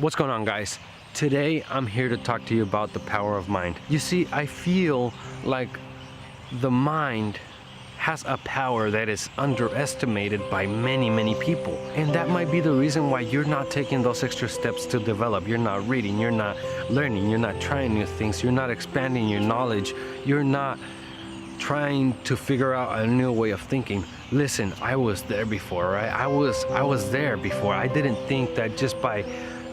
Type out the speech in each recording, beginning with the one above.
What's going on, guys? Today I'm here to talk to you about the power of mind. You see, I feel like the mind has a power that is underestimated by many people, and that might be the reason why you're not taking those extra steps to develop. You're not reading, you're not learning, you're not trying new things, you're not expanding your knowledge, you're not trying to figure out a new way of thinking. Listen, I was there before, right? I was there before. I didn't think that just by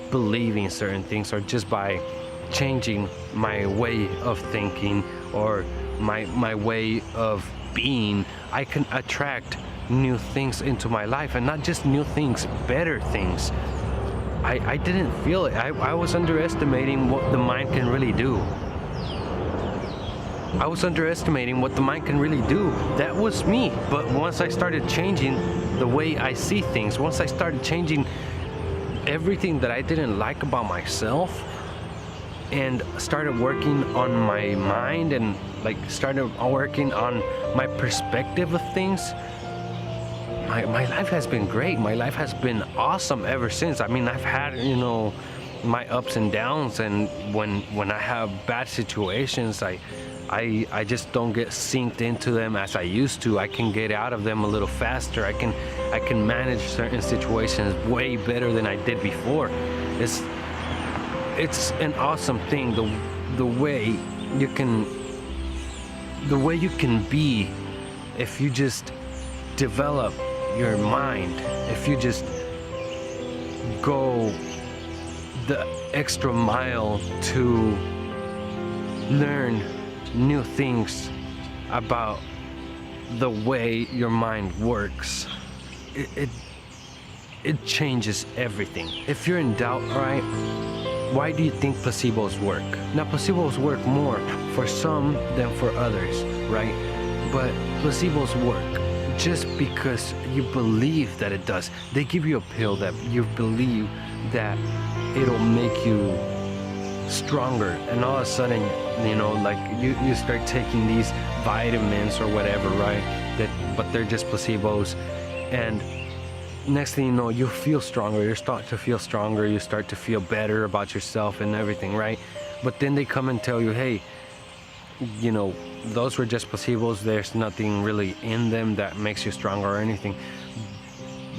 believing certain things or just by changing my way of thinking or my way of being, I can attract new things into my life, and not just new things, better things. I didn't feel it. I was underestimating what the mind can really do. I was underestimating what the mind can really do. That was me. But once I started changing the way I see things, once I started changing everything that I didn't like about myself and started working on my mind and started working on my perspective of things, my life has been great. My life has been awesome ever since. I mean, I've had, my ups and downs, and when I have bad situations, I just don't get synced into them as I used to. I can get out of them a little faster. I can manage certain situations way better than I did before. It's an awesome thing, the way you can be if you just develop your mind, if you just go the extra mile to learn new things about the way your mind works. It changes everything. If you're in doubt, right, why do you think placebos work? Now, placebos work more for some than for others, right? But placebos work just because you believe that it does. They give you a pill that you believe that it'll make you stronger, and all of a sudden, you start taking these vitamins or whatever, right? But they're just placebos, and next thing you know, you feel stronger. You start to feel stronger. You start to feel better about yourself and everything, right? But then they come and tell you, hey, those were just placebos. There's nothing really in them that makes you stronger or anything.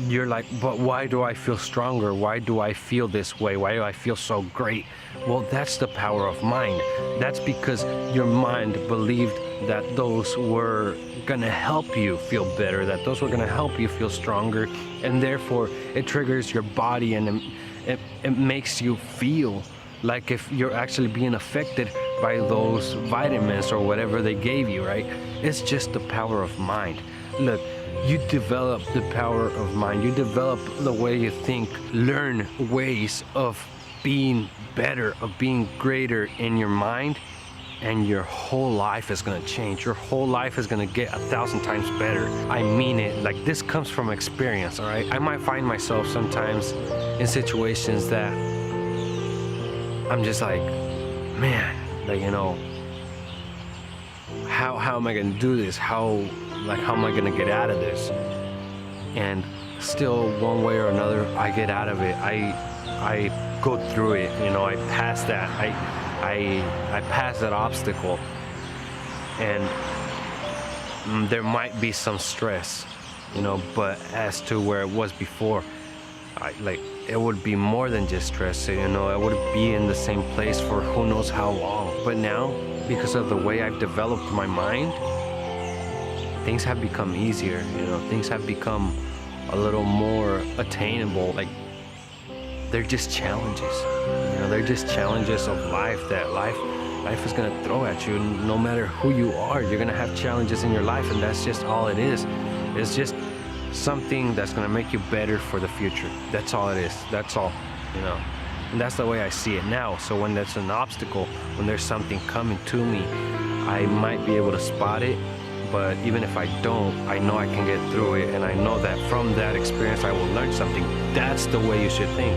You're like, but why do I feel stronger? Why do I feel this way? Why do I feel so great? Well, that's the power of mind. That's because your mind believed that those were gonna help you feel better, that those were gonna help you feel stronger, and therefore it triggers your body, and it makes you feel like if you're actually being affected by those vitamins or whatever they gave you, right? It's just the power of mind. Look, you develop the power of mind. You develop the way you think, learn ways of being better, of being greater in your mind, and your whole life is gonna change. Your whole life is gonna get 1,000 times better. I mean it. Like, this comes from experience, all right? I might find myself sometimes in situations that I'm just like, man, how am I gonna do this? How am I gonna get out of this? And still, one way or another, I get out of it. I go through it. I pass that. I pass that obstacle, and there might be some stress, but as to where it was before, it would be more than just stress. I would be in the same place for who knows how long. But now, because of the way I've developed my mind, things have become easier. Things have become a little more attainable. They're just challenges. They're just challenges of life that life is gonna throw at you. No matter who you are, you're gonna have challenges in your life, and that's just all it is. It's just something that's gonna make you better for the future. That's all it is. That's all. And that's the way I see it now. So when there's an obstacle, when there's something coming to me, I might be able to spot it. But even if I don't, I know I can get through it, and I know that from that experience I will learn something. That's the way you should think.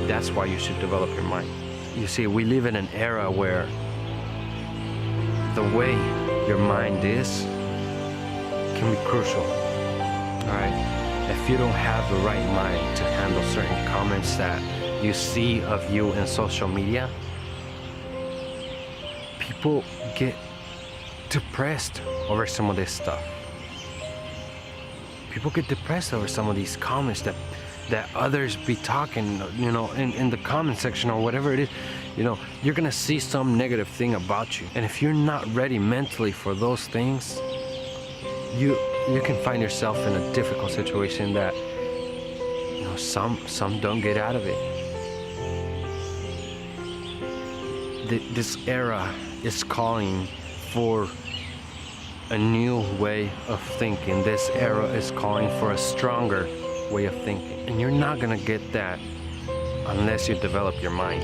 That's why you should develop your mind. You see, we live in an era where the way your mind is can be crucial. All right? If you don't have the right mind to handle certain comments that you see of you in social media, people get depressed over some of this stuff. People get depressed over some of these comments that others be talking, you know, in the comment section or whatever it is. You know, you're gonna see some negative thing about you, and if you're not ready mentally for those things, you can find yourself in a difficult situation that, you know, some don't get out of it. This era is calling for a new way of thinking. This era is calling for a stronger way of thinking, and you're not gonna get that unless you develop your mind.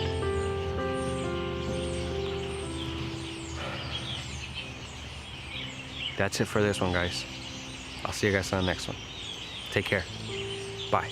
That's it for this one, guys. I'll see you guys on the next one. Take care. Bye.